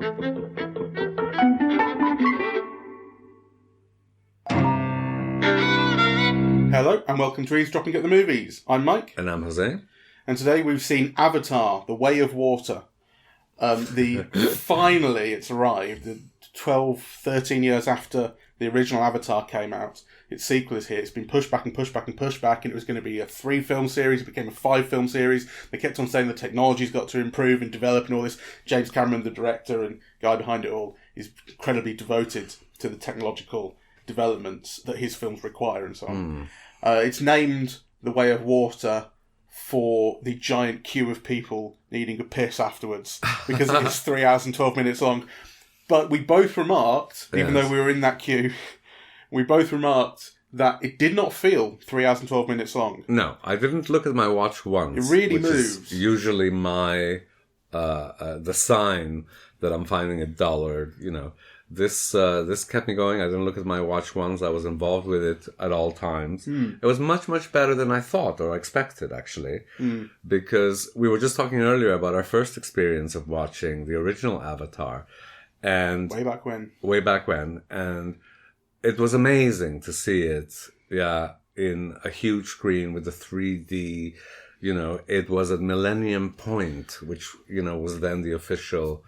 Hello and welcome to Eavesdropping at the Movies. I'm Mike. And I'm Jose. And today we've seen Avatar, The Way of Water. Finally it's arrived, 12, 13 years after the original Avatar came out. Its sequel is here. It's been pushed back and pushed back and pushed back, and it was going to be a 3-film series. It became a 5-film series. They kept on saying the technology's got to improve and develop and all this. James Cameron, the director and guy behind it all, is incredibly devoted to the technological developments that his films require and so on. It's named The Way of Water for the giant queue of people needing a piss afterwards, because it is 3 hours and 12 minutes long. But we both remarked, even though we were in that queue, we both remarked that it did not feel 3 hours and 12 minutes long. No, I didn't look at my watch once. It really which moves. Is usually my the sign that I'm finding it dull, or this kept me going. I didn't look at my watch once. I was involved with it at all times. It was much, much better than I thought or expected, actually, because we were just talking earlier about our first experience of watching the original Avatar, and Way back when, and it was amazing to see it, in a huge screen with the 3D. It was at Millennium Point, which was then the official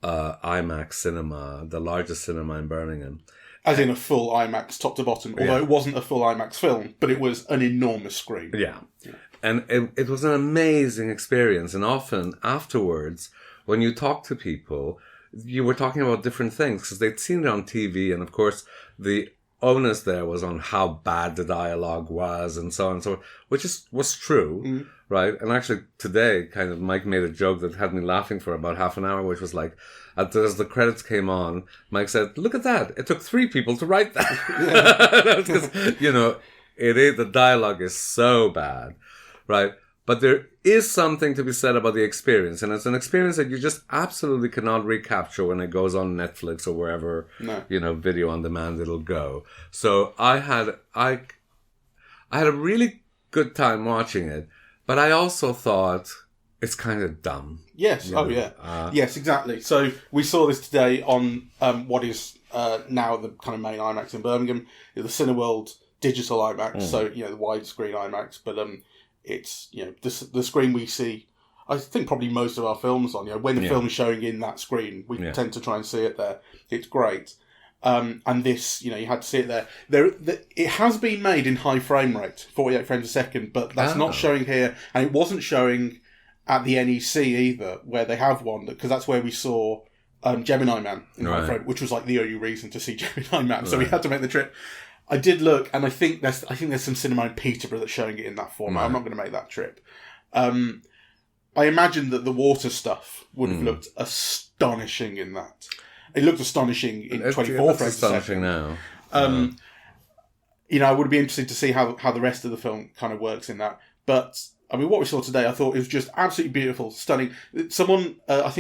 IMAX cinema, the largest cinema in Birmingham. As in a full IMAX top to bottom, although it wasn't a full IMAX film, but it was an enormous screen. Yeah. And it was an amazing experience. And often afterwards, when you talk to people, you were talking about different things because they'd seen it on TV. And of course, the onus there was on how bad the dialogue was and so on and so forth, which was true, right? And actually today, kind of, Mike made a joke that had me laughing for about half an hour, which was like, as the credits came on, Mike said, "Look at that! It took 3 people to write that." Because the dialogue is so bad, right? But there is something to be said about the experience, and it's an experience that you just absolutely cannot recapture when it goes on Netflix or wherever, video on demand it'll go. So I had a really good time watching it, but I also thought it's kind of dumb. Yes. Yes, exactly. So we saw this today on what is now the kind of main IMAX in Birmingham, the Cineworld digital IMAX. So the widescreen IMAX, but it's the screen we see. I think probably most of our films on. When the film is showing in that screen, we tend to try and see it there. It's great. And this, you had to see it there. It has been made in high frame rate, 48 frames a second, but that's not showing here, and it wasn't showing at the NEC either, where they have one, because that's where we saw Gemini Man in high frame, which was like the only reason to see Gemini Man. So we had to make the trip. I did look, and I think there's some cinema in Peterborough that's showing it in that format. I'm not going to make that trip. I imagine that the water stuff would have looked astonishing in that. It looked astonishing in 24 frames a second. Astonishing now. I would be interested to see how the rest of the film kind of works in that. But what we saw today, I thought it was just absolutely beautiful, stunning. Someone, I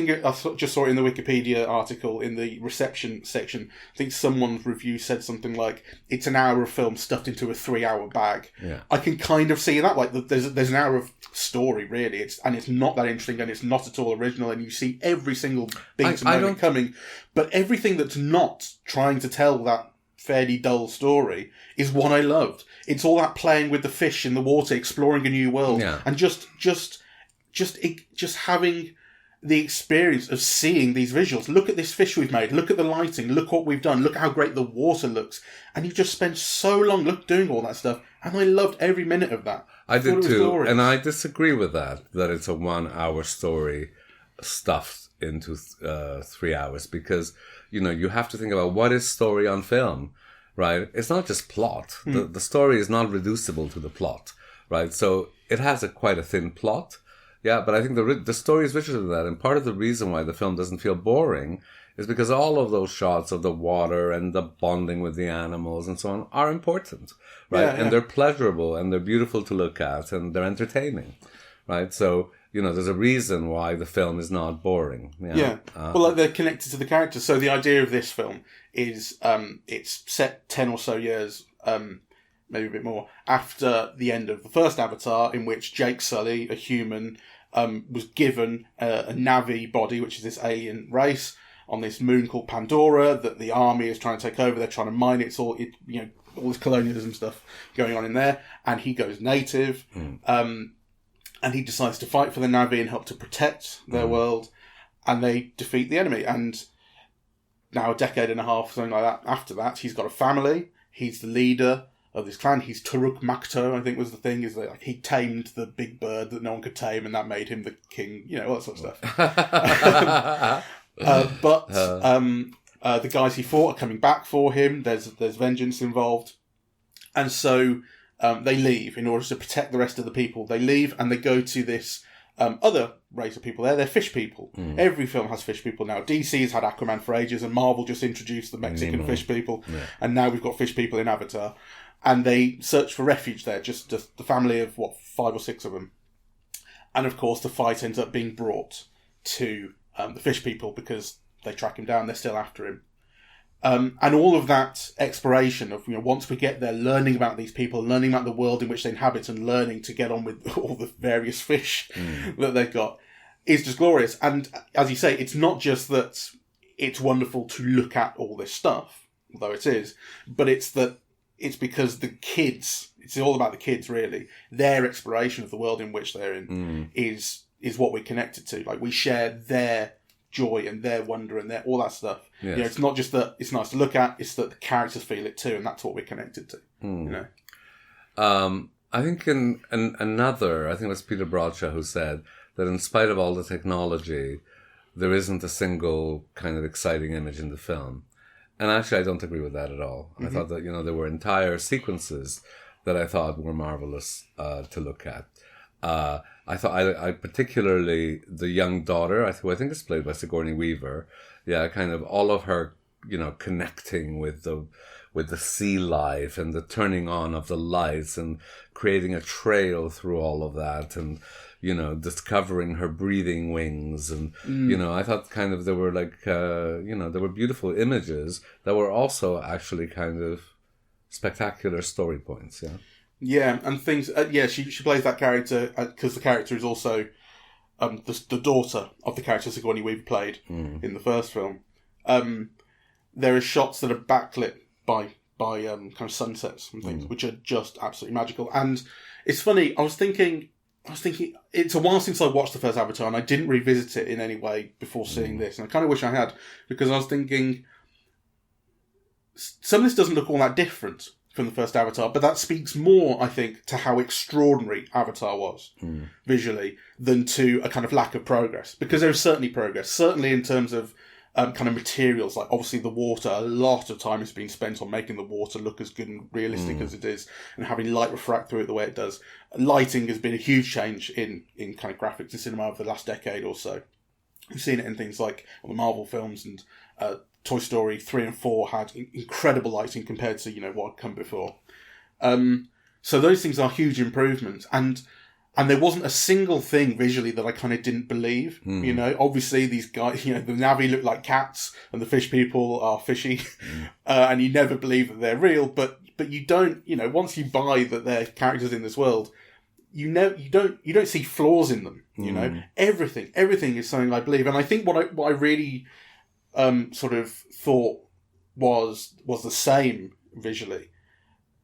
just saw it in the Wikipedia article in the reception section. I think someone's review said something like, "It's an hour of film stuffed into a 3-hour bag." Yeah. I can kind of see that. Like, there's an hour of story, really. It's not that interesting, and it's not at all original. And you see every single beat and moment coming, but everything that's not trying to tell that fairly dull story is what I loved. It's all that playing with the fish in the water, exploring a new world, and just having the experience of seeing these visuals. Look at this fish we've made. Look at the lighting. Look what we've done. Look how great the water looks. And you just spend so long doing all that stuff, and I loved every minute of that. I did too, and I disagree with that it's a 1-hour story stuffed into 3 hours, because you have to think about what is story on film, right? It's not just plot. The story is not reducible to the plot, right? So it has quite a thin plot, but I think the story is richer than that, and part of the reason why the film doesn't feel boring is because all of those shots of the water and the bonding with the animals and so on are important, right? And they're pleasurable, and they're beautiful to look at, and they're entertaining, right? So there's a reason why the film is not boring. Well, they're connected to the characters. So the idea of this film is it's set 10 or so years, maybe a bit more, after the end of the first Avatar, in which Jake Sully, a human, was given a Na'vi body, which is this alien race, on this moon called Pandora that the army is trying to take over. They're trying to mine it. It's all, all this colonialism stuff going on in there. And he goes native. And he decides to fight for the Na'vi and help to protect their world. And they defeat the enemy. And now a decade and a half, something like that, after that, he's got a family. He's the leader of this clan. He's Turuk Makto, I think was the thing, is that he tamed the big bird that no one could tame, and that made him the king, all that sort of stuff. But the guys he fought are coming back for him. There's vengeance involved. And so they leave in order to protect the rest of the people. They leave and they go to this other race of people there. They're fish people. Every film has fish people now. DC's had Aquaman for ages, and Marvel just introduced the Mexican fish people. Yeah. And now we've got fish people in Avatar. And they search for refuge there, just the family of, 5 or 6 of them. And of course, the fight ends up being brought to the fish people because they track him down. They're still after him. And all of that exploration of, once we get there, learning about these people, learning about the world in which they inhabit, and learning to get on with all the various fish that they've got, is just glorious. And as you say, it's not just that it's wonderful to look at all this stuff, although it is, but it's because the kids, it's all about the kids really, their exploration of the world in which they're in is what we're connected to. Like, we share their joy and their wonder and all that stuff. Yes. It's not just that it's nice to look at, it's that the characters feel it too, and that's what we're connected to. I think in another, I think it was Peter Bradshaw who said that in spite of all the technology, there isn't a single kind of exciting image in the film. And actually, I don't agree with that at all. I thought that, there were entire sequences that I thought were marvelous to look at. I thought I particularly the young daughter, who I think is played by Sigourney Weaver. Yeah, kind of all of her, connecting with the sea life and the turning on of the lights and creating a trail through all of that, and discovering her breathing wings, and I thought kind of there were there were beautiful images that were also actually kind of spectacular story points. Yeah. Yeah, and things. She plays that character because the character is also the daughter of the character Sigourney Weaver played in the first film. There are shots that are backlit by kind of sunsets and things, which are just absolutely magical. And it's funny. I was thinking. It's a while since I watched the first Avatar, and I didn't revisit it in any way before seeing this. And I kind of wish I had, because I was thinking some of this doesn't look all that different from the first Avatar, but that speaks more, I think, to how extraordinary Avatar was visually than to a kind of lack of progress. Because there is certainly progress, certainly in terms of kind of materials, like obviously the water. A lot of time has been spent on making the water look as good and realistic as it is, and having light refract through it the way it does. Lighting has been a huge change in kind of graphics and cinema over the last decade or so. We've seen it in things like the Marvel films, and Toy Story 3 and 4 had incredible lighting compared to, what had come before. So those things are huge improvements. And there wasn't a single thing visually that I kind of didn't believe. Obviously these guys, the Na'vi look like cats and the fish people are fishy. And you never believe that they're real, but you don't, once you buy that they're characters in this world, you don't see flaws in them. Everything is something I believe. And I think what I really sort of thought was the same visually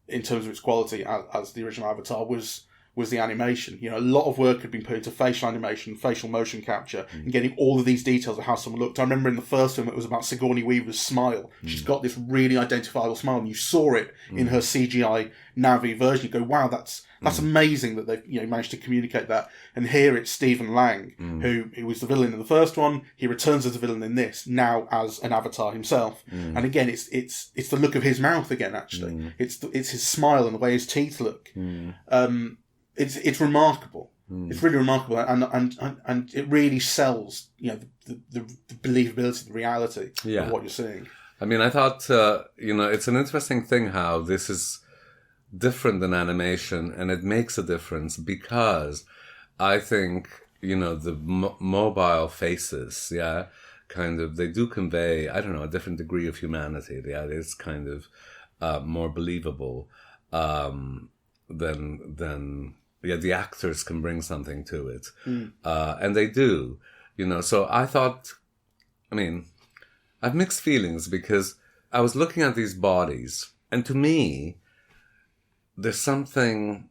in terms of its quality as the original Avatar was the animation. A lot of work had been put into facial animation, facial motion capture, and getting all of these details of how someone looked. I remember in the first film it was about Sigourney Weaver's smile. She's got this really identifiable smile, and you saw it in her CGI Na'vi version. You go, wow, that's amazing that they've managed to communicate that. And here it's Stephen Lang, who was the villain in the first one. He returns as a villain in this, now as an avatar himself. And again, it's the look of his mouth again. Actually, it's his smile and the way his teeth look. It's remarkable. It's really remarkable, and it really sells the believability, the reality of what you're seeing. I mean, I thought it's an interesting thing how this is different than animation, and it makes a difference because I think the mobile faces, kind of they do convey, I don't know, a different degree of humanity. It's kind of more believable than the actors can bring something to it, and they do. So I thought, I mean, I have mixed feelings because I was looking at these bodies, and to me, there's something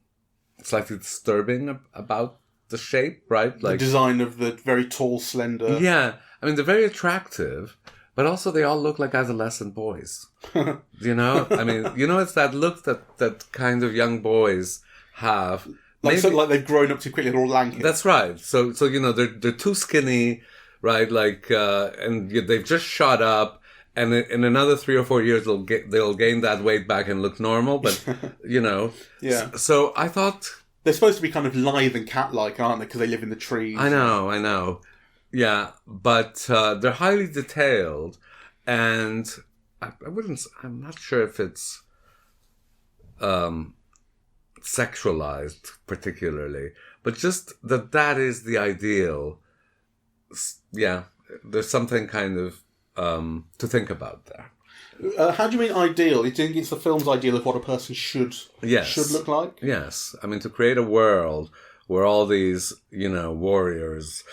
slightly disturbing about the shape, right? Like the design of the very tall, slender. Yeah, I mean, they're very attractive, but also they all look like adolescent boys. You know? I mean, it's that look that kind of young boys have. Like they've grown up too quickly, they're all lanky. That's right. So they're too skinny, right? Like, and they've just shot up. And in another 3 or 4 years, they'll gain that weight back and look normal. But Yeah. So I thought they're supposed to be kind of lithe and cat-like, aren't they? Because they live in the trees. I know. Yeah, but they're highly detailed, and I'm not sure if it's sexualized particularly, but just that is the ideal. Yeah, there's something kind of to think about there. How do you mean ideal? Do you think it's the film's ideal of what a person should look like? Yes. I mean, to create a world where all these, warriors,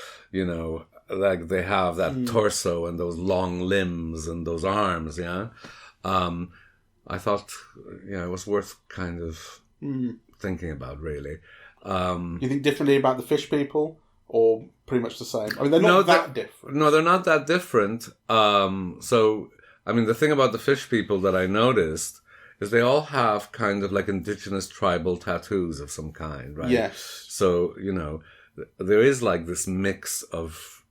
like they have that torso and those long limbs and those arms, yeah? I thought, it was worth kind of thinking about, really. You think differently about the fish people? Or pretty much the same? I mean, they're not that different. No, they're not that different. So, I mean, the thing about the fish people that I noticed is they all have kind of like indigenous tribal tattoos of some kind, right? Yes. So, there is like this mix of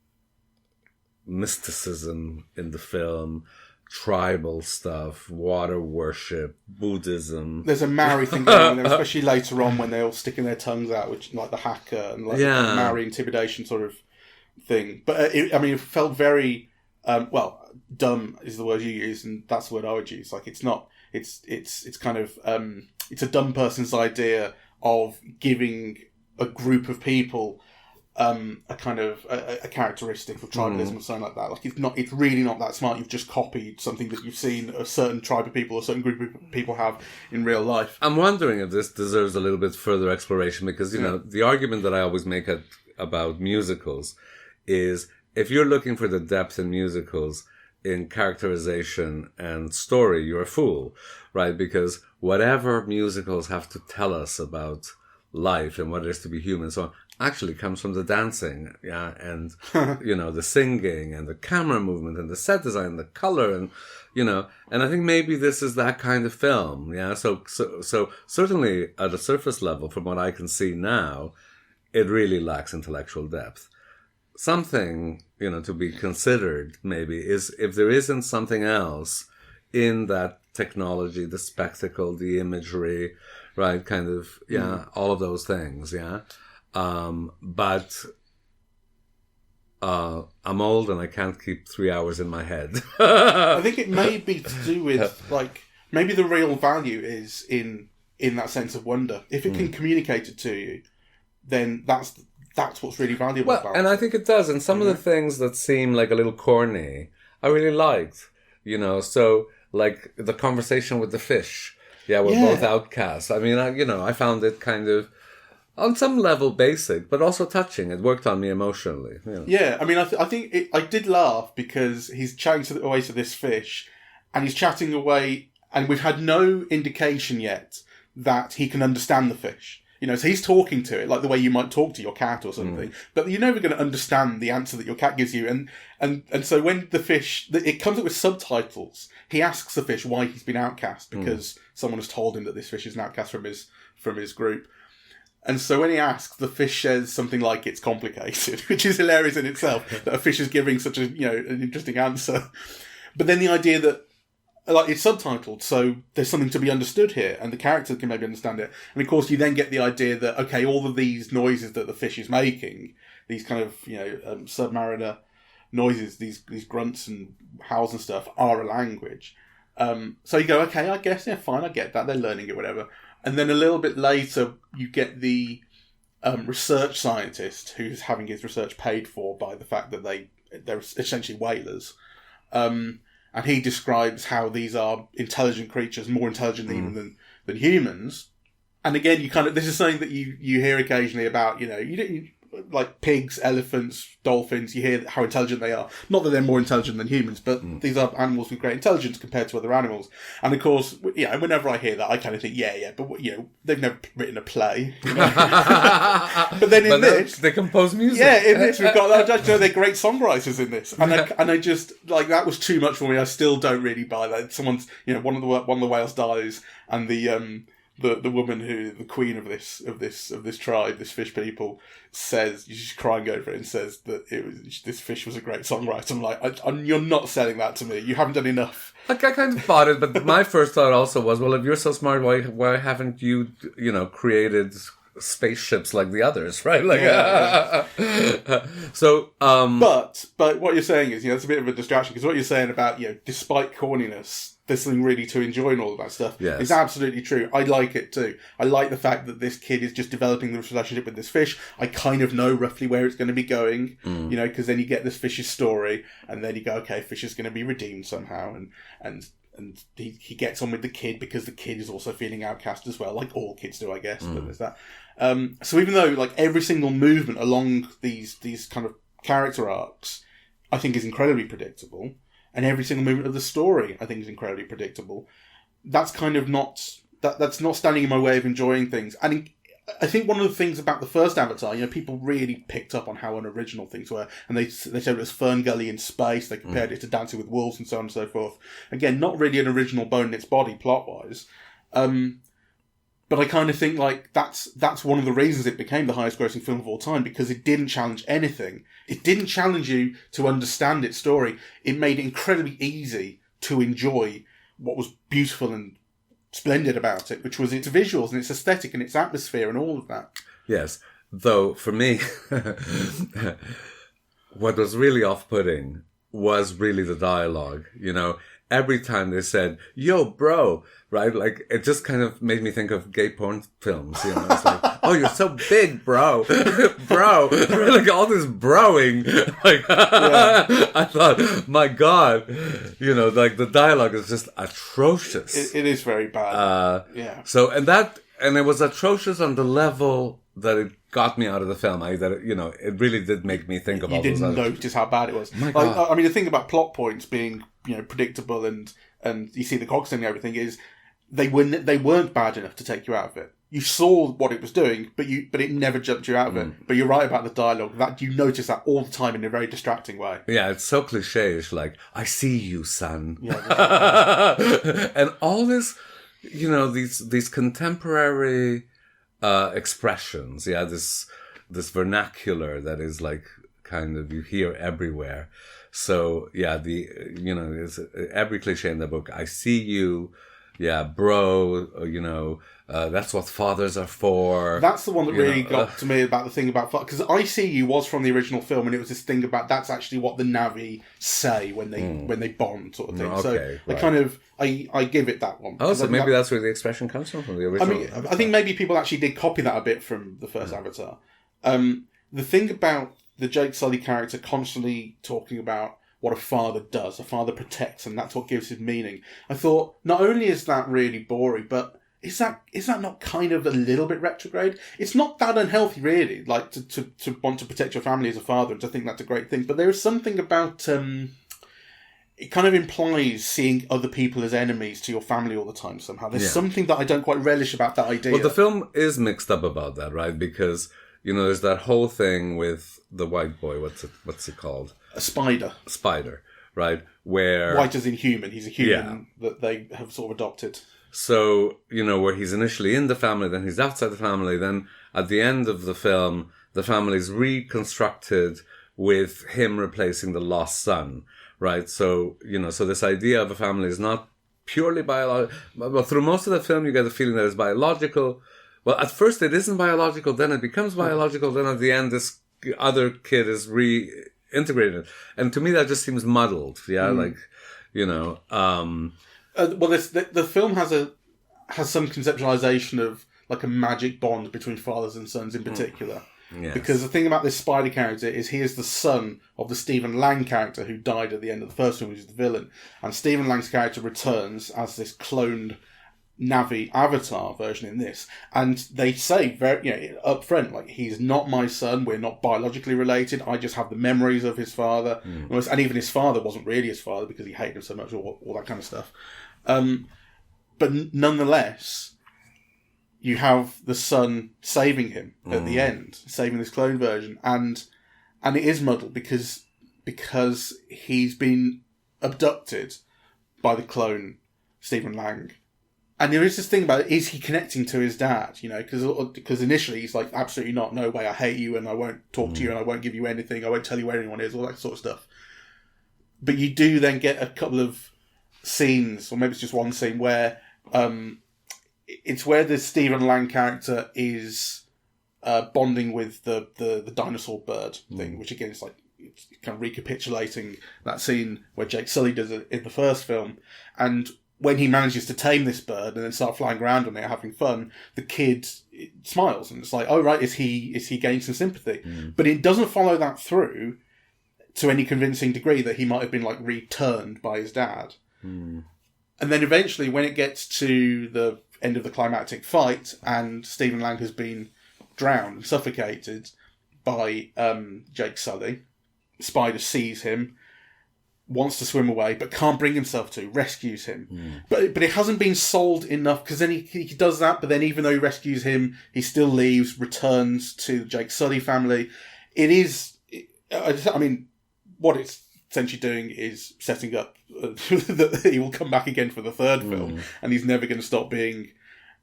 mysticism in the film, tribal stuff, water worship, Buddhism. There's a Maori thing going on there, especially later on when they're all sticking their tongues out, which like the hacker and like the Maori intimidation sort of thing. But it felt very dumb is the word you use, and that's the word I would use. Like it's not. It's kind of it's a dumb person's idea of giving a group of people a kind of a characteristic of tribalism or something like that. Like it's really not that smart. You've just copied something that you've seen a certain tribe of people, a certain group of people have in real life. I'm wondering if this deserves a little bit further exploration because, the argument that I always make about musicals is if you're looking for the depth in musicals in characterization and story, you're a fool, right? Because whatever musicals have to tell us about life and what it is to be human and so on actually comes from the dancing, yeah, and the singing and the camera movement and the set design, the color, and and I think maybe this is that kind of film, yeah. So certainly at a surface level, from what I can see now, it really lacks intellectual depth. Something to be considered maybe is if there isn't something else in that technology, the spectacle, the imagery, right? Kind of all of those things, yeah. But I'm old and I can't keep 3 hours in my head. I think it may be to do with maybe the real value is in that sense of wonder. If it can communicate it to you, then that's what's really valuable about it. And I think it does. And some of the things that seem like a little corny, I really liked. So like the conversation with the fish. Yeah, we're both outcasts. I mean, I found it kind of on some level basic, but also touching. It worked on me emotionally. Yeah, I mean, I think I did laugh because he's chatting away to this fish, and he's chatting away, and we've had no indication yet that he can understand the fish. So he's talking to it like the way you might talk to your cat or something, but you're never going to understand the answer that your cat gives you. And so when the fish, it comes up with subtitles, he asks the fish why he's been outcast because someone has told him that this fish is an outcast from his group. And so when he asks, the fish says something like it's complicated, which is hilarious in itself, that a fish is giving such an interesting answer. But then the idea that it's subtitled, so there's something to be understood here, and the character can maybe understand it. And of course, you then get the idea that, okay, all of these noises that the fish is making, these kind of, submariner noises, these grunts and howls and stuff, are a language. So you go, okay, I guess, fine, I get that, they're learning it, whatever. And then a little bit later, you get the research scientist who's having his research paid for by the fact that they're essentially whalers. And he describes how these are intelligent creatures, more intelligent even than humans. And again, this is something that you hear occasionally about, like pigs, elephants, dolphins, you hear how intelligent they are. Not that they're more intelligent than humans, but these are animals with great intelligence compared to other animals. And of course, whenever I hear that, I kind of think, but they've never written a play. But then in this, they compose music. Yeah, in this we've got they're great songwriters in this, and I just like that was too much for me. I still don't really buy that. Someone's one of the whales dies, and the woman who the queen of this tribe, this fish people, says she's crying over it and says that this fish was a great songwriter. I'm like, you're not selling that to me. You haven't done enough. Like I kind of bought it, but my first thought also was, well, if you're so smart, why haven't you created spaceships like the others, right? Like, so. But what you're saying is, it's a bit of a distraction because what you're saying about despite corniness, there's something really to enjoy and all of that stuff. Yes. It's absolutely true. I like it too. I like the fact that this kid is just developing this relationship with this fish. I kind of know roughly where it's going to be going, because then you get this fish's story, and then you go, okay, fish is going to be redeemed somehow, and he gets on with the kid because the kid is also feeling outcast as well, like all kids do, I guess. But there's that. So even though like every single movement along these kind of character arcs, I think is incredibly predictable. And every single movement of the story, I think, is incredibly predictable. That's kind of that's not standing in my way of enjoying things. And I think one of the things about the first Avatar, people really picked up on how unoriginal things were. And they said it was Fern Gully in space. They compared it to Dancing with Wolves and so on and so forth. Again, not really an original bone in its body, plot-wise. But I kind of think like that's one of the reasons it became the highest grossing film of all time, because it didn't challenge anything. It didn't challenge you to understand its story. It made it incredibly easy to enjoy what was beautiful and splendid about it, which was its visuals and its aesthetic and its atmosphere and all of that. Yes. Though, for me, what was really off-putting was really the dialogue, Every time they said, yo, bro, right? Like, it just kind of made me think of gay porn films, It's like, oh, you're so big, bro. Bro. Like, all this broing. Like, I thought, my God. Like, the dialogue is just atrocious. It is very bad. So, and it was atrocious on the level that it got me out of the film. It really did make me think about. You didn't notice how bad it was. I mean, the thing about plot points being predictable and you see the cogs and everything is they weren't bad enough to take you out of it. You saw what it was doing, but it never jumped you out of it. But you're right about the dialogue. That you notice that all the time in a very distracting way. Yeah, it's so cliche-ish, like, I see you, son. Yeah, and all this, these contemporary expressions, this vernacular that is like kind of you hear everywhere. So it's every cliche in the book. I see you, bro. That's what fathers are for. That's the one that really got to me about the thing about because I See You was from the original film, and it was this thing about that's actually what the Na'vi say when they bond, sort of thing. Okay, so right. I kind of I give it that one. Oh, so maybe that's where the expression comes from the original. I mean, I think maybe people actually did copy that a bit from the first Avatar. The thing about the Jake Sully character constantly talking about what a father does, a father protects, and that's what gives him meaning. I thought, not only is that really boring, but is that not kind of a little bit retrograde? It's not that unhealthy, really, like to want to protect your family as a father and to think that's a great thing. But there is something about it kind of implies seeing other people as enemies to your family all the time somehow. There's something that I don't quite relish about that idea. Well, the film is mixed up about that, right? Because there's that whole thing with the white boy. What's it called? A spider. Spider, right? Where white as in human. He's a human that they have sort of adopted. So, where he's initially in the family, then he's outside the family, then at the end of the film, the family's reconstructed with him replacing the lost son, right? So, so this idea of a family is not purely biological. Well, through most of the film, you get the feeling that it's biological. Well, at first it isn't biological, then it becomes biological, then at the end this other kid is reintegrated. And to me that just seems muddled, the film has some conceptualization of like a magic bond between fathers and sons in particular. Yes. Because the thing about this spider character is he is the son of the Stephen Lang character who died at the end of the first film, which is the villain. And Stephen Lang's character returns as this cloned Navi avatar version in this, and they say very up front, like, he's not my son, we're not biologically related, I just have the memories of his father, and even his father wasn't really his father because he hated him so much, all that kind of stuff. But nonetheless, you have the son saving him at the end, saving this clone version, and it is muddled because he's been abducted by the clone Stephen Lang. And there is this thing about, is he connecting to his dad? Because initially he's like, absolutely not, no way, I hate you and I won't talk to you and I won't give you anything, I won't tell you where anyone is, all that sort of stuff. But you do then get a couple of scenes, or maybe it's just one scene, where it's where the Stephen Lang character is bonding with the dinosaur bird thing, which again is like, it's kind of recapitulating that scene where Jake Sully does it in the first film. And when he manages to tame this bird and then start flying around on it, having fun, the kid smiles and it's like, oh right, is he gaining some sympathy? But it doesn't follow that through to any convincing degree that he might have been like returned by his dad. And then eventually, when it gets to the end of the climactic fight and Stephen Lang has been drowned and suffocated by Jake Sully, Spider sees him, wants to swim away, but can't bring himself to, rescues him. But it hasn't been sold enough, because then he does that, but then even though he rescues him, he still leaves, returns to the Jake Sully family. What it's essentially doing is setting up that he will come back again for the third film, and he's never going to stop being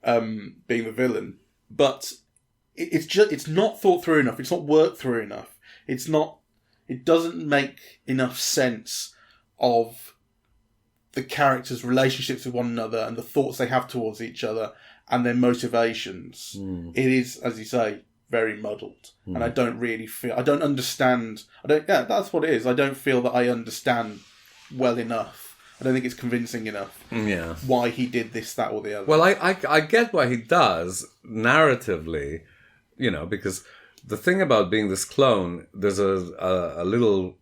the villain. But it's not thought through enough. It's not worked through enough. It doesn't make enough sense of the characters' relationships with one another and the thoughts they have towards each other and their motivations. It is, as you say, very muddled. And I don't really feel... that's what it is. I don't feel that I understand well enough. I don't think it's convincing enough why he did this, that, or the other. Well, I get why he does, narratively, because the thing about being this clone, there's a little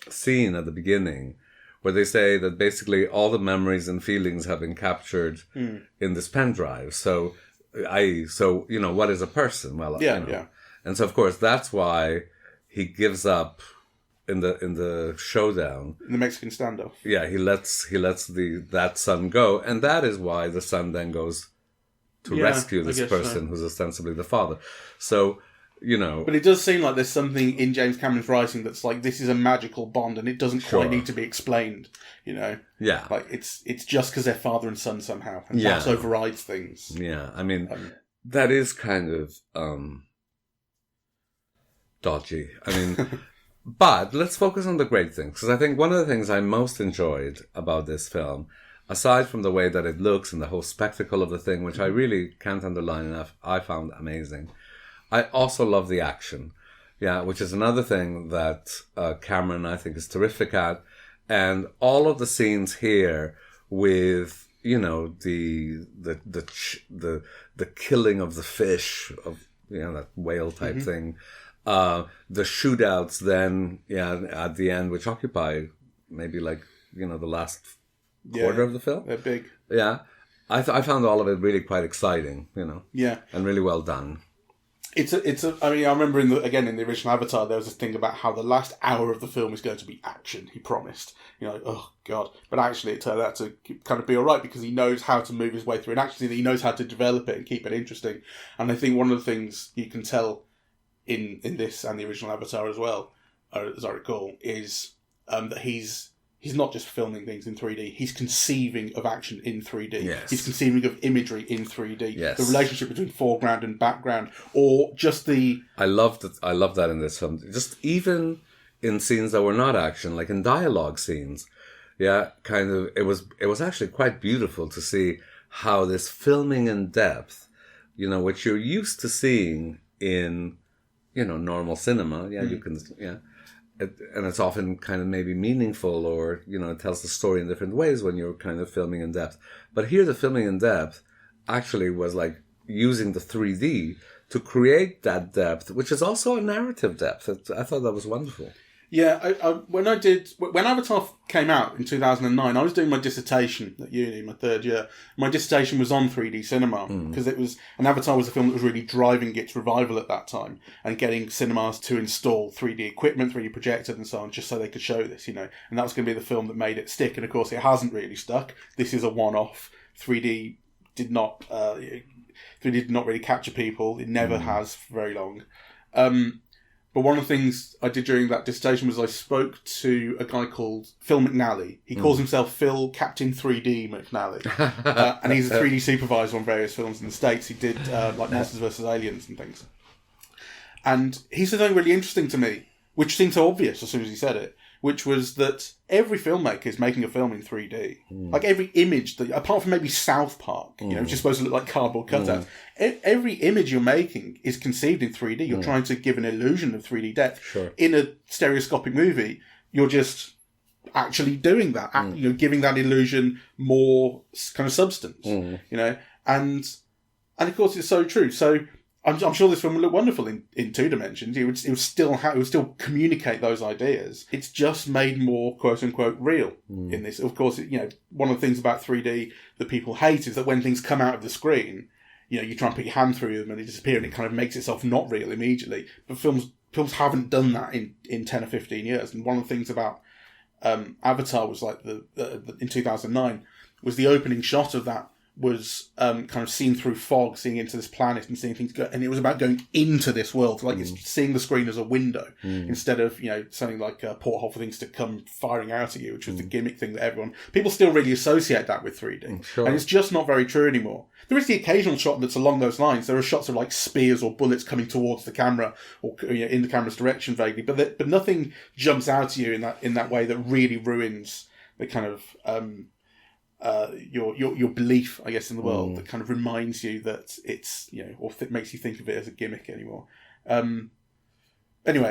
scene at the beginning where they say that basically all the memories and feelings have been captured in this pen drive. So, what is a person? Well, And so, of course, that's why he gives up in the showdown. In the Mexican standoff. Yeah, he lets that son go, and that is why the son then goes to rescue this person who's ostensibly the father. So, But it does seem like there's something in James Cameron's writing that's like, this is a magical bond and it doesn't quite need to be explained, Yeah. Like, it's just because they're father and son somehow. And that overrides things. Yeah, I mean, that is kind of dodgy. I mean, but let's focus on the great things. Because I think one of the things I most enjoyed about this film, aside from the way that it looks and the whole spectacle of the thing, which I really can't underline enough, I found amazing. I also love the action, which is another thing that Cameron, I think, is terrific at. And all of the scenes here with, the killing of the fish, of that whale type thing, the shootouts then, at the end, which occupy maybe the last quarter of the film. They're big. Yeah. I found all of it really quite exciting, Yeah. And really well done. I remember in the original Avatar, there was this thing about how the last hour of the film is going to be action, he promised. Oh God. But actually it turned out to kind of be alright because he knows how to move his way through, and actually he knows how to develop it and keep it interesting. And I think one of the things you can tell in this and the original Avatar as well, as I recall, is that he's not just filming things in 3D. He's conceiving of action in 3D. Yes. He's conceiving of imagery in 3D. Yes. The relationship between foreground and background, or just the... I love that in this film. Just even in scenes that were not action, like in dialogue scenes. Yeah, kind of. It was actually quite beautiful to see how this filming in depth, which you're used to seeing in, normal cinema. Yeah, you can. Yeah. And it's often kind of maybe meaningful, or, it tells the story in different ways when you're kind of filming in depth. But here the filming in depth actually was like using the 3D to create that depth, which is also a narrative depth. I thought that was wonderful. Yeah, when Avatar came out in 2009, I was doing my dissertation at uni, my third year. My dissertation was on 3D cinema because Avatar was a film that was really driving its revival at that time and getting cinemas to install 3D equipment, 3D projectors and so on, just so they could show this, and that was going to be the film that made it stick. And of course, it hasn't really stuck. This is a one-off. 3D did not really capture people. It never has for very long. But one of the things I did during that dissertation was I spoke to a guy called Phil McNally. He calls himself Phil Captain 3D McNally. And he's a 3D supervisor on various films in the States. He did like Monsters vs. Aliens and things. And he said something really interesting to me, which seemed so obvious as soon as he said it, which was that every filmmaker is making a film in 3D. Like every image, apart from maybe South Park, which is supposed to look like cardboard cutouts, every image you're making is conceived in 3D. You're trying to give an illusion of 3D depth. Sure. In a stereoscopic movie, you're just actually doing that, giving that illusion more kind of substance, and of course it's so true. So I'm sure this film would look wonderful in 2 dimensions. It would still communicate those ideas. It's just made more quote unquote real in this. Of course, one of the things about 3D that people hate is that when things come out of the screen, you try and put your hand through them and they disappear, and it kind of makes itself not real immediately. But films haven't done that in 10 or 15 years. And one of the things about Avatar was like in 2009 was the opening shot of that was kind of seen through fog, seeing into this planet and seeing things go, and it was about going into this world, like it's seeing the screen as a window instead of something like a porthole for things to come firing out at you, which was the gimmick thing that people still really associate that with 3D, sure. And it's just not very true anymore. There is the occasional shot that's along those lines. There are shots of like spears or bullets coming towards the camera or in the camera's direction vaguely, but nothing jumps out at you in that way that really ruins the kind of your belief, I guess, in the world, that kind of reminds you that it's or makes you think of it as a gimmick anymore. Anyway,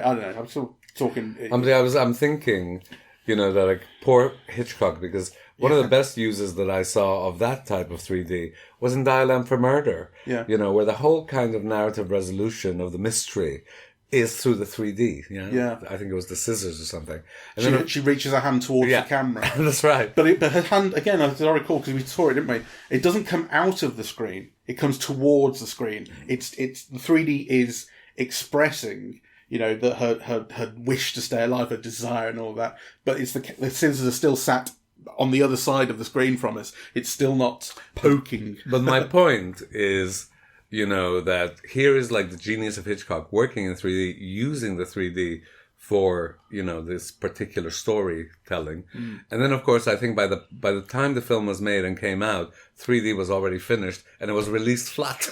I don't know. I'm still talking. I'm thinking, that like poor Hitchcock, because one of the best uses that I saw of that type of 3D was in Dial M for Murder. Yeah. Where the whole kind of narrative resolution of the mystery is through the 3D. Yeah. I think it was the scissors or something. And she reaches her hand towards the camera. That's right. But her hand, again, as I recall, because we saw it, didn't we? It doesn't come out of the screen. It comes towards the screen. It's the 3D is expressing, that her wish to stay alive, her desire and all that. But it's the scissors are still sat on the other side of the screen from us. It's still not poking. But my point is, that here is like the genius of Hitchcock working in 3D, using the 3D for, this particular storytelling. And then, of course, I think by the time the film was made and came out, 3D was already finished and it was released flat.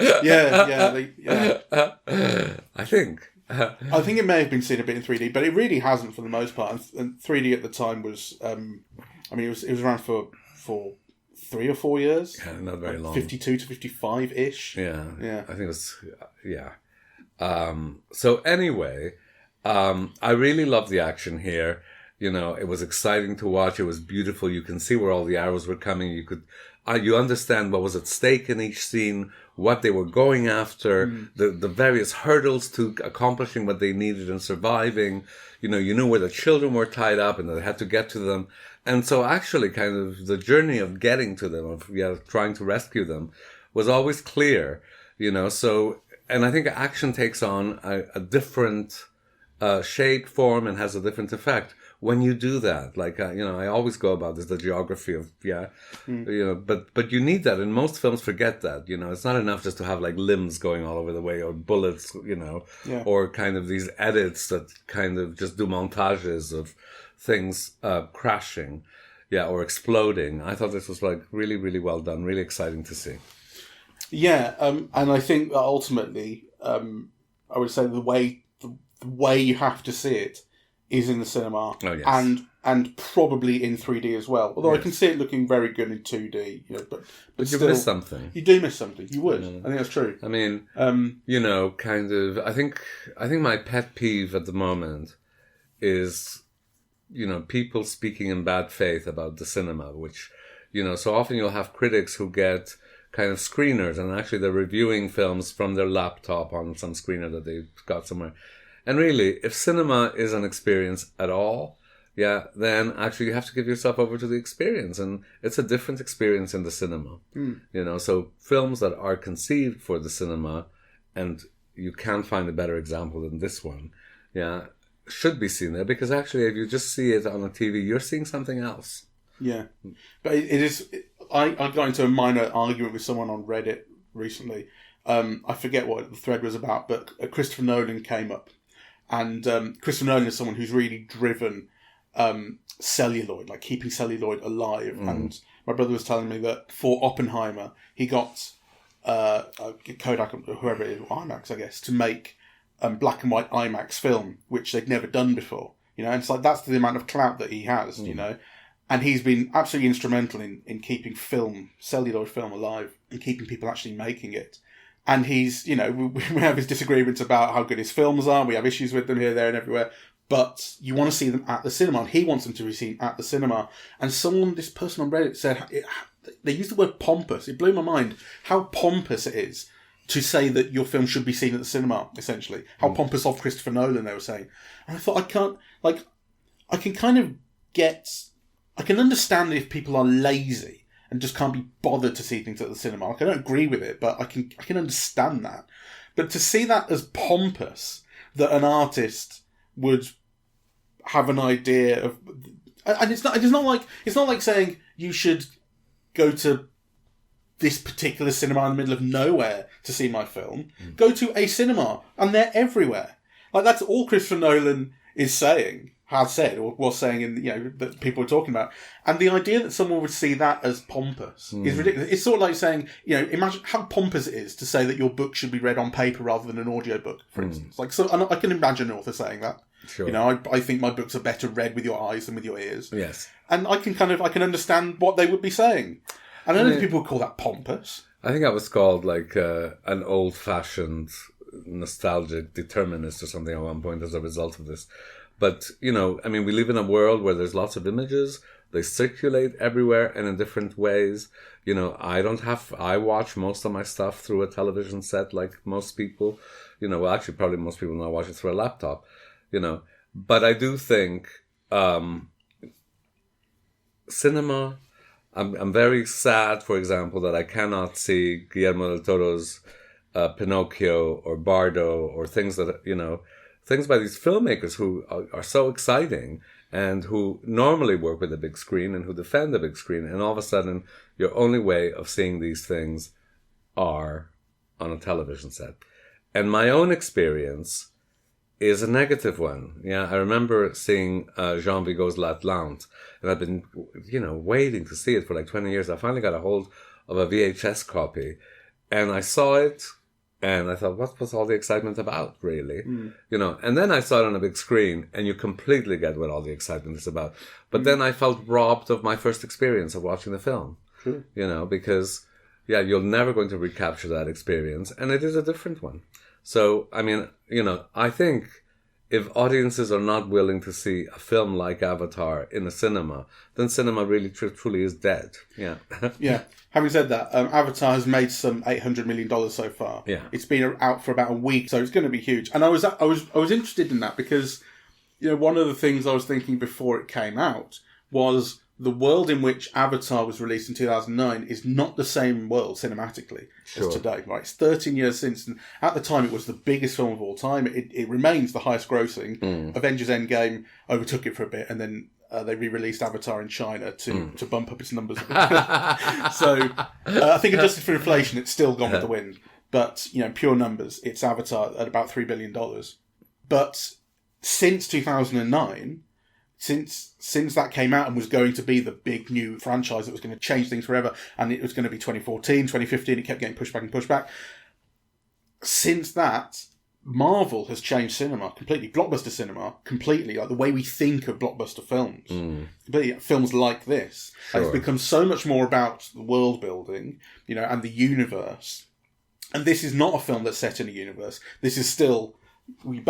Yeah. I think. I think it may have been seen a bit in 3D, but it really hasn't for the most part. And 3D at the time was, it was around for 3 or 4 years. Yeah, not very long. 52 to 55-ish. Yeah. I think it was, so anyway, I really love the action here. It was exciting to watch. It was beautiful. You can see where all the arrows were coming. You understand what was at stake in each scene, what they were going after, the various hurdles to accomplishing what they needed and surviving. You knew where the children were tied up and they had to get to them. And so actually kind of the journey of getting to them, of trying to rescue them, was always clear, so, and I think action takes on a different shape, form, and has a different effect when you do that. Like, I always go about this, the geography of, but you need that, and most films forget that, it's not enough just to have like limbs going all over the way or bullets, or kind of these edits that kind of just do montages of things crashing, or exploding. I thought this was like really, really well done, really exciting to see. Yeah, and I think that ultimately, I would say the way you have to see it is in the cinema, and probably in 3D as well. Although I can see it looking very good in 2D, but you still, miss something. You do miss something. You would. I think that's true. I mean, kind of. I think my pet peeve at the moment is, people speaking in bad faith about the cinema, which, so often you'll have critics who get kind of screeners, and actually they're reviewing films from their laptop on some screener that they've got somewhere. And really, if cinema is an experience at all, then actually you have to give yourself over to the experience. And it's a different experience in the cinema. So films that are conceived for the cinema, and you can't find a better example than this one, should be seen there. Because actually, if you just see it on a TV, you're seeing something else. Yeah. But it is... I got into a minor argument with someone on Reddit recently. I forget what the thread was about, but Christopher Nolan came up. And Christopher Nolan is someone who's really driven celluloid, like keeping celluloid alive. And my brother was telling me that for Oppenheimer, he got Kodak, whoever it is, IMAX, I guess, to make black and white IMAX film, which they'd never done before. And it's like, that's the amount of clout that he has, And he's been absolutely instrumental in keeping celluloid film alive and keeping people actually making it. And he's, we have his disagreements about how good his films are. We have issues with them here, there and everywhere. But you want to see them at the cinema. And he wants them to be seen at the cinema. And this person on Reddit said, they used the word pompous. It blew my mind how pompous it is to say that your film should be seen at the cinema, essentially. How pompous of Christopher Nolan, they were saying. And I thought, I can kind of I can understand if people are lazy and just can't be bothered to see things at the cinema. I don't agree with it, but I can understand that. But to see that as pompous, that an artist would have an idea of, and it's not like saying you should go to this particular cinema in the middle of nowhere to see my film. Go to a cinema, and they're everywhere. Like, that's all Christopher Nolan is saying. Has said, or was saying that people were talking about. And the idea that someone would see that as pompous is ridiculous. It's sort of like saying, imagine how pompous it is to say that your book should be read on paper rather than an audiobook, for instance. I can imagine an author saying that. Sure. I think my books are better read with your eyes than with your ears. Yes. And I can understand what they would be saying. And I don't think people would call that pompous. I think that was called an old-fashioned nostalgic determinist or something at one point as a result of this. But, we live in a world where there's lots of images. They circulate everywhere and in different ways. I watch most of my stuff through a television set like most people. Actually, probably most people now watch it through a laptop. But I do think cinema... I'm very sad, for example, that I cannot see Guillermo del Toro's Pinocchio or Bardo or things that, things by these filmmakers who are so exciting and who normally work with the big screen and who defend the big screen. And all of a sudden, your only way of seeing these things are on a television set. And my own experience is a negative one. I remember seeing Jean Vigo's L'Atlante, and I've been, waiting to see it for 20 years. I finally got a hold of a VHS copy, and I saw it, and I thought, what was all the excitement about, really? And then I saw it on a big screen, and you completely get what all the excitement is about. But then I felt robbed of my first experience of watching the film. True. Because, you're never going to recapture that experience, and it is a different one. So, I think if audiences are not willing to see a film like Avatar in a cinema, then cinema really truly is dead. Yeah. Yeah. Having said that, Avatar has made some $800 million so far. Yeah. It's been out for about a week, so it's going to be huge. And I was interested in that because, one of the things I was thinking before it came out was the world in which Avatar was released in 2009 is not the same world cinematically as today. Right? It's 13 years since, and at the time it was the biggest film of all time. It remains the highest grossing. Avengers Endgame overtook it for a bit, and then they re-released Avatar in China to bump up its numbers a bit. So I think adjusted for inflation, it's still gone with the wind. But, pure numbers, it's Avatar at about $3 billion. But since 2009... Since that came out and was going to be the big new franchise that was going to change things forever, and it was going to be 2014, 2015, it kept getting pushed back and pushed back. Since that, Marvel has changed cinema completely, blockbuster cinema completely, like the way we think of blockbuster films. Completely, films like this. Sure. It's become so much more about the world building, and the universe. And this is not a film that's set in a universe. This is still...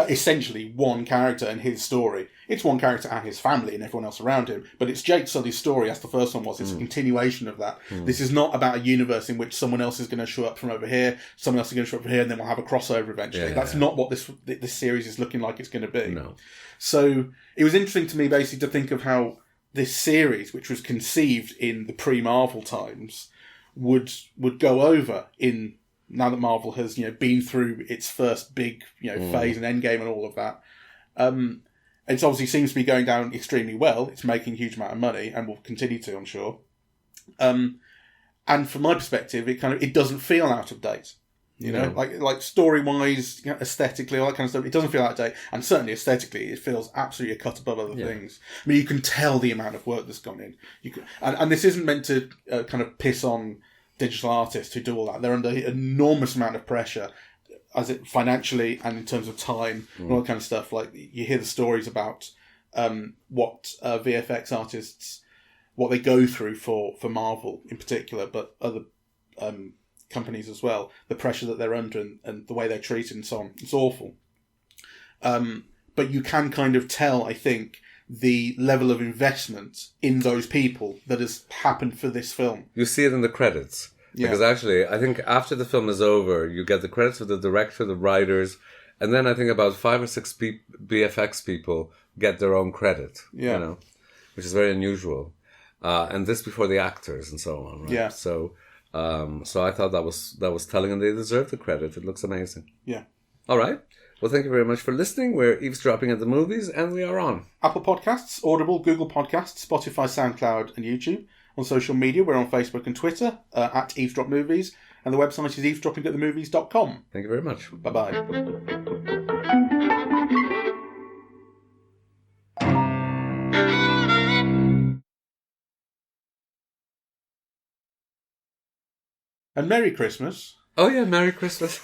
essentially one character and his story. It's one character and his family and everyone else around him, but it's Jake Sully's story, as the first one was. It's a continuation of that. This is not about a universe in which someone else is going to show up from over here, someone else is going to show up from here, and then we'll have a crossover eventually. That's not what this series is looking like it's going to be. No. So it was interesting to me, basically, to think of how this series, which was conceived in the pre-Marvel times, would go over in... Now that Marvel has, been through its first big, phase and Endgame and all of that, it obviously seems to be going down extremely well. It's making a huge amount of money and will continue to, I'm sure. And from my perspective, it doesn't feel out of date. Like story wise, aesthetically, all that kind of stuff. It doesn't feel out of date, and certainly aesthetically, it feels absolutely a cut above other things. I mean, you can tell the amount of work that's gone in. And this isn't meant to kind of piss on digital artists who do all that. They're under an enormous amount of pressure, financially and in terms of time and all that kind of stuff. Like, you hear the stories about what VFX artists, what they go through for Marvel in particular, but other companies as well, the pressure that they're under and the way they're treated and so on. It's awful. But you can kind of tell, I think, the level of investment in those people that has happened for this film. You see it in the credits. Because actually, I think after the film is over, you get the credits for the director, the writers, and then I think about 5 or 6 BFX people get their own credit, which is very unusual. And this before the actors and so on, right? Yeah. So I thought that was telling, and they deserve the credit. It looks amazing. Yeah. All right. Well, thank you very much for listening. We're eavesdropping at the movies, and we are on Apple Podcasts, Audible, Google Podcasts, Spotify, SoundCloud, and YouTube. On social media, we're on Facebook and Twitter at Eavesdrop Movies, and the website is eavesdroppingatthemovies.com. Thank you very much. Bye-bye. And Merry Christmas. Oh yeah, Merry Christmas.